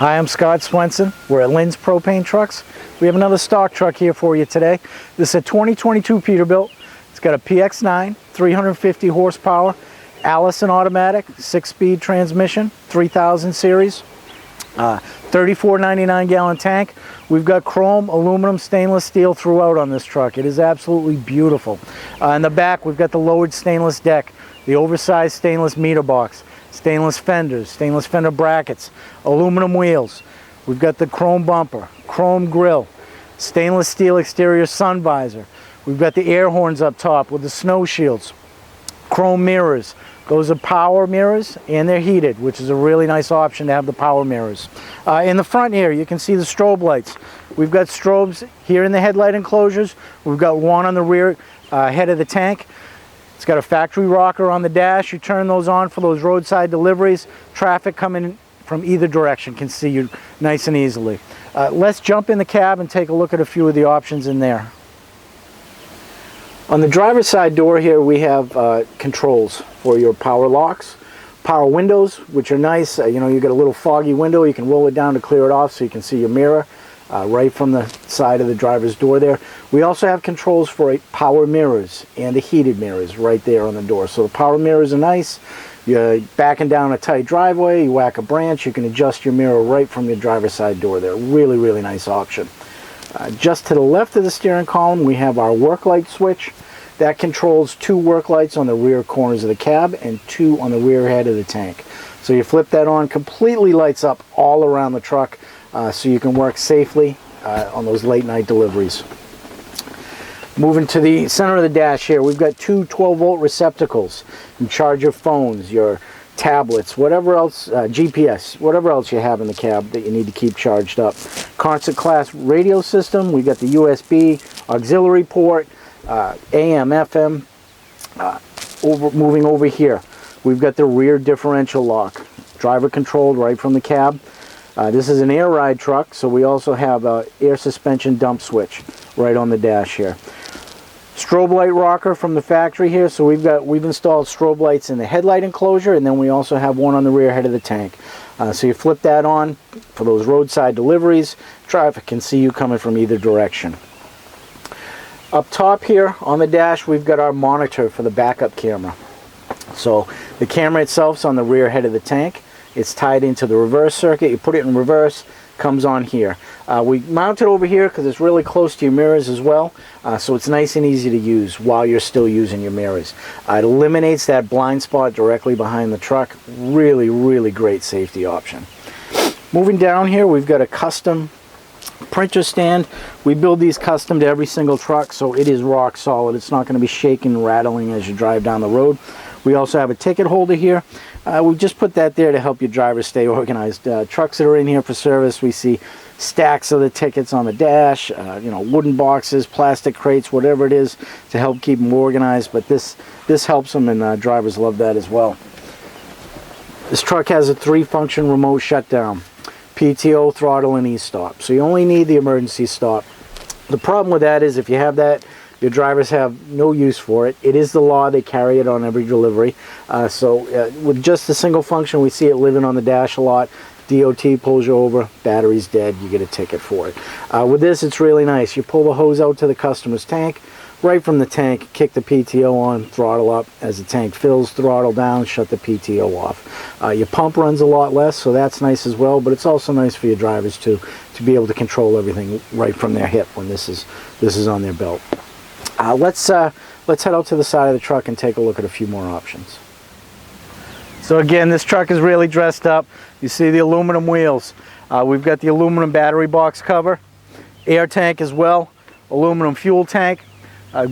Hi, I'm Scott Swenson. We're at Lynn's Propane Trucks. We have another stock truck here for you today. This is a 2022 Peterbilt. It's got a PX9, 350 horsepower, Allison automatic, 6-speed transmission, 3000 series, 34.99 gallon tank. We've got chrome, aluminum, stainless steel throughout on this truck. It is absolutely beautiful. In the back, we've got the lowered stainless deck, the oversized stainless meter box, stainless fenders, stainless fender brackets, aluminum wheels. We've got the chrome bumper, chrome grille, stainless steel exterior sun visor. We've got the air horns up top with the snow shields, chrome mirrors. Those are power mirrors and they're heated, which is a really nice option to have the power mirrors. In the front here, you can see the strobe lights. We've got strobes here in the headlight enclosures. We've got one on the rear head of the tank. It's got a factory rocker on the dash. You turn those on for those roadside deliveries. Traffic coming from either direction can see you nice and easily. Let's jump in the cab and take a look at a few of the options in there. On the driver's side door here, we have controls for your power locks, power windows, which are nice. You get a little foggy window. You can roll it down to clear it off so you can see your mirror right from the side of the driver's door there. We also have controls for power mirrors and the heated mirrors right there on the door. So the power mirrors are nice. You're backing down a tight driveway, you whack a branch, you can adjust your mirror right from your driver's side door there. Really, really nice option. Just to the left of the steering column, we have our work light switch. That controls 2 work lights on the rear corners of the cab and 2 on the rear head of the tank. So you flip that on, completely lights up all around the truck so you can work safely on those late night deliveries. Moving to the center of the dash here, we've got 2 12-volt receptacles. You can charge your phones, your tablets, whatever else, GPS, whatever else you have in the cab that you need to keep charged up. Concert class radio system, we've got the USB, auxiliary port, AM, FM. Moving over here, we've got the rear differential lock, driver controlled right from the cab. This is an air ride truck, so we also have an air suspension dump switch right on the dash here. Strobe light rocker from the factory here, so we've installed strobe lights in the headlight enclosure, and then we also have one on the rear head of the tank. So you flip that on for those roadside deliveries. Traffic can see you coming from either direction. Up top here on the dash, we've got our monitor for the backup camera. So the camera itself is on the rear head of the tank. It's tied into the reverse circuit. You put it in reverse, comes on here. We mount it over here because it's really close to your mirrors as well, so it's nice and easy to use while you're still using your mirrors. It eliminates that blind spot directly behind the truck. Really, really great safety option. Moving down here, we've got a custom printer stand. We build these custom to every single truck, so it is rock solid. It's not going to be shaking and rattling as you drive down the road. We also have a ticket holder here. We just put that there to help your drivers stay organized. Trucks that are in here for service, we see stacks of the tickets on the dash, wooden boxes, plastic crates, whatever it is to help keep them organized, but this helps them, and drivers love that as well. This truck has a 3-function remote shutdown, PTO, throttle, and e-stop. So you only need the emergency stop. The problem with that is if you have that, your drivers have no use for it. It is the law. They carry it on every delivery. With just a single function, we see it living on the dash a lot. DOT pulls you over, battery's dead, you get a ticket for it. With this, it's really nice. You pull the hose out to the customer's tank. Right from the tank, kick the PTO on, throttle up. As the tank fills, throttle down, shut the PTO off. Your pump runs a lot less, so that's nice as well, but it's also nice for your drivers to be able to control everything right from their hip when this is on their belt. Let's head out to the side of the truck and take a look at a few more options. So again, this truck is really dressed up. You see the aluminum wheels. We've got the aluminum battery box cover, air tank as well, aluminum fuel tank,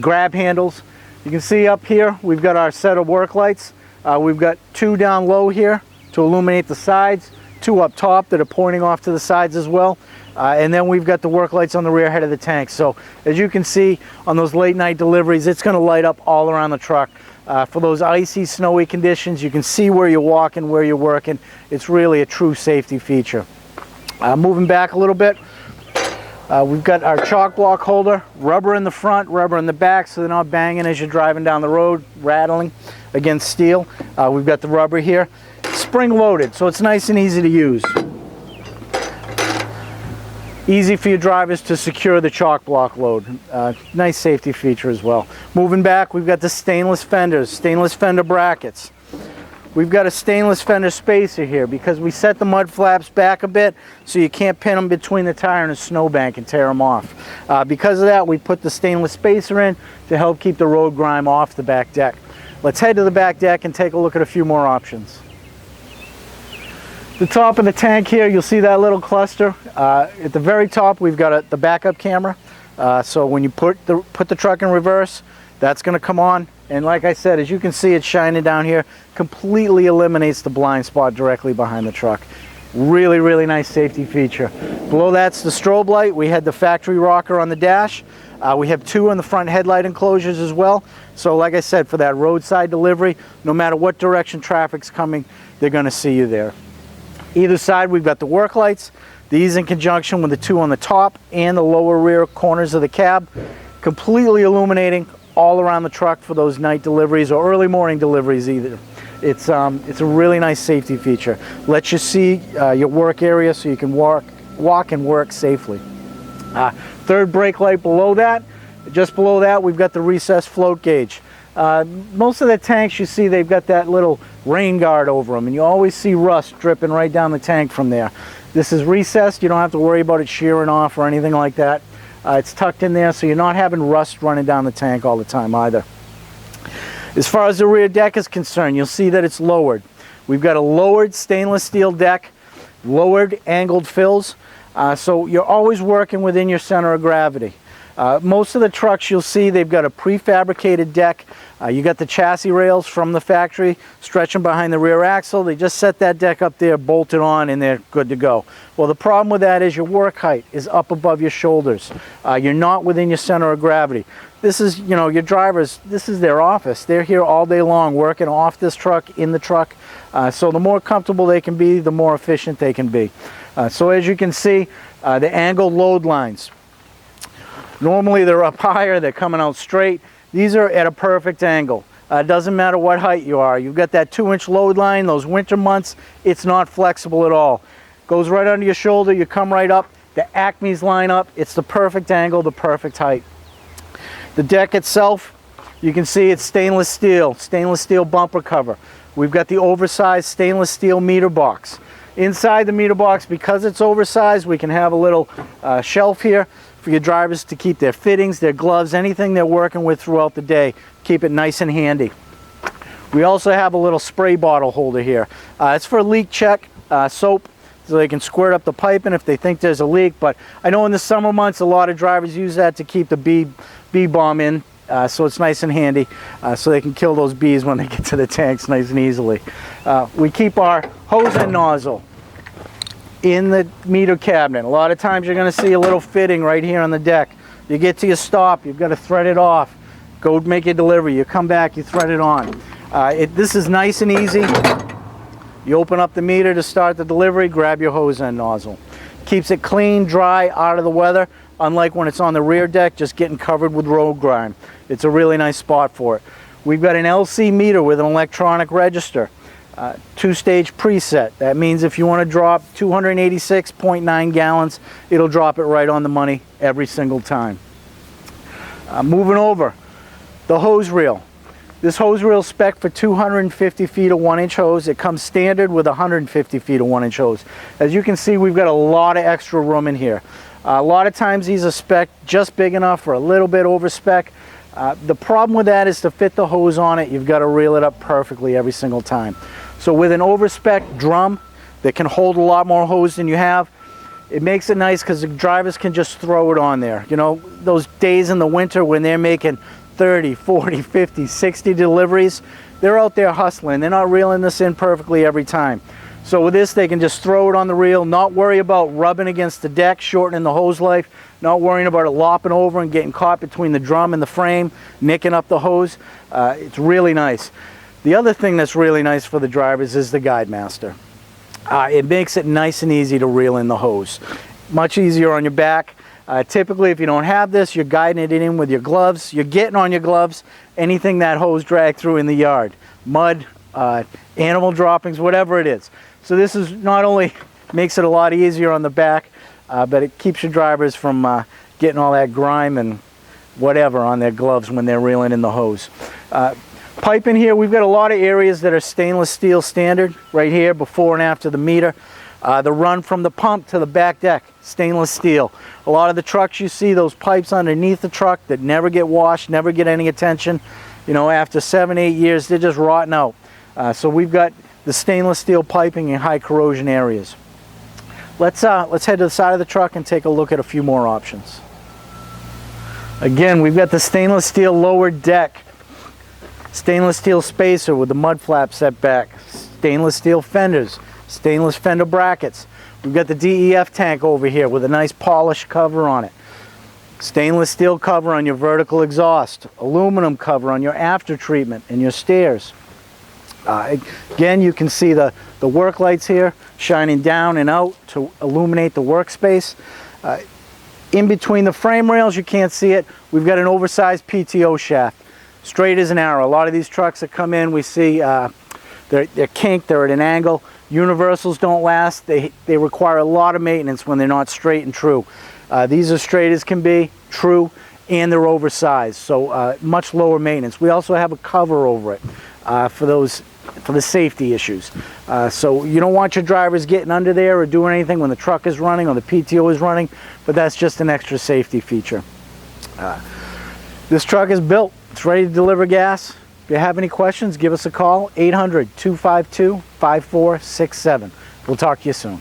grab handles. You can see up here we've got our set of work lights. We've got 2 down low here to illuminate the sides, 2 up top that are pointing off to the sides as well. And then we've got the work lights on the rear head of the tank. So as you can see on those late night deliveries, it's going to light up all around the truck. For those icy, snowy conditions, you can see where you're walking, where you're working. It's really a true safety feature. Moving back a little bit, we've got our chalk block holder, rubber in the front, rubber in the back, so they're not banging as you're driving down the road, rattling against steel. We've got the rubber here, spring loaded, so it's nice and easy to use. Easy for your drivers to secure the chalk block load. Nice safety feature as well. Moving back, we've got the stainless fenders, stainless fender brackets. We've got a stainless fender spacer here because we set the mud flaps back a bit so you can't pin them between the tire and a snowbank and tear them off. Because of that, we put the stainless spacer in to help keep the road grime off the back deck. Let's head to the back deck and take a look at a few more options. The top of the tank here, you'll see that little cluster. At the very top, we've got the backup camera. So when you put the truck in reverse, that's going to come on. And like I said, as you can see, it's shining down here. Completely eliminates the blind spot directly behind the truck. Really, really nice safety feature. Below that's the strobe light. We had the factory rocker on the dash. We have 2 on the front headlight enclosures as well. So like I said, for that roadside delivery, no matter what direction traffic's coming, they're going to see you there. Either side, we've got the work lights. These in conjunction with the 2 on the top and the lower rear corners of the cab, completely illuminating all around the truck for those night deliveries or early morning deliveries either. It's a really nice safety feature. Lets you see your work area so you can walk and work safely. Third brake light below that. Just below that, we've got the recessed float gauge. Most of the tanks you see, they've got that little rain guard over them, and you always see rust dripping right down the tank from there. This is recessed. You don't have to worry about it shearing off or anything like that. It's tucked in there, so you're not having rust running down the tank all the time either. As far as the rear deck is concerned, you'll see that it's lowered. We've got a lowered stainless steel deck, lowered angled fills, so you're always working within your center of gravity. Most of the trucks you'll see, they've got a prefabricated deck. You got the chassis rails from the factory stretching behind the rear axle. They just set that deck up there, bolted on, and they're good to go. Well, the problem with that is your work height is up above your shoulders. You're not within your center of gravity. This is, you know, your drivers, this is their office. They're here all day long working off this truck, in the truck. So the more comfortable they can be, the more efficient they can be. So as you can see, the angled load lines. Normally they're up higher, they're coming out straight. These are at a perfect angle. It doesn't matter what height you are. You've got that 2-inch load line, those winter months, it's not flexible at all. Goes right under your shoulder, you come right up, the Acme's line up, it's the perfect angle, the perfect height. The deck itself, you can see it's stainless steel bumper cover. We've got the oversized stainless steel meter box. Inside the meter box, because it's oversized, we can have a little shelf here for your drivers to keep their fittings, their gloves, anything they're working with throughout the day. Keep it nice and handy. We also have a little spray bottle holder here. It's for leak check, soap, so they can squirt up the piping if they think there's a leak. But I know in the summer months, a lot of drivers use that to keep the bee bomb in. So it's nice and handy, so they can kill those bees when they get to the tanks nice and easily. We keep our hose and nozzle in the meter cabinet. A lot of times you're going to see a little fitting right here on the deck. You get to your stop, you've got to thread it off. Go make your delivery, you come back, you thread it on. This is nice and easy. You open up the meter to start the delivery, grab your hose end nozzle. Keeps it clean, dry, out of the weather, unlike when it's on the rear deck, just getting covered with road grime. It's a really nice spot for it. We've got an LC meter with an electronic register. 2-stage preset. That means if you want to drop 286.9 gallons, it'll drop it right on the money every single time. Moving over, the hose reel. This hose reel spec for 250 feet of 1-inch hose. It comes standard with 150 feet of 1-inch hose. As you can see, we've got a lot of extra room in here. A lot of times these are spec just big enough or a little bit over spec. The problem with that is to fit the hose on it, you've got to reel it up perfectly every single time. So with an over-spec drum that can hold a lot more hose than you have, it makes it nice because the drivers can just throw it on there. You know, those days in the winter when they're making 30, 40, 50, 60 deliveries, they're out there hustling. They're not reeling this in perfectly every time. So with this, they can just throw it on the reel, not worry about rubbing against the deck, shortening the hose life, not worrying about it lopping over and getting caught between the drum and the frame, nicking up the hose. It's really nice. The other thing that's really nice for the drivers is the Guide Master. It makes it nice and easy to reel in the hose. Much easier on your back. Typically, if you don't have this, you're guiding it in with your gloves. You're getting on your gloves anything that hose dragged through in the yard. Mud, animal droppings, whatever it is. So this is not only makes it a lot easier on the back, but it keeps your drivers from getting all that grime and whatever on their gloves when they're reeling in the hose. Piping here, we've got a lot of areas that are stainless steel standard right here, before and after the meter. The run from the pump to the back deck, stainless steel. A lot of the trucks you see, those pipes underneath the truck that never get washed, never get any attention. You know, after 7-8 years, they're just rotting out. So we've got the stainless steel piping in high corrosion areas. Let's head to the side of the truck and take a look at a few more options. Again, we've got the stainless steel lower deck, stainless steel spacer with the mud flap set back, stainless steel fenders, stainless fender brackets. We've got the DEF tank over here with a nice polished cover on it. Stainless steel cover on your vertical exhaust, aluminum cover on your after treatment and your stairs. Again, you can see the work lights here shining down and out to illuminate the workspace. In between the frame rails, you can't see it, we've got an oversized PTO shaft, straight as an arrow. A lot of these trucks that come in, we see they're kinked, they're at an angle. Universals don't last. They require a lot of maintenance when they're not straight and true. These are straight as can be, true, and they're oversized, so much lower maintenance. We also have a cover over it for the safety issues. So you don't want your drivers getting under there or doing anything when the truck is running or the PTO is running, but that's just an extra safety feature. This truck is built. It's ready to deliver gas. If you have any questions, give us a call, 800-252-5467. We'll talk to you soon.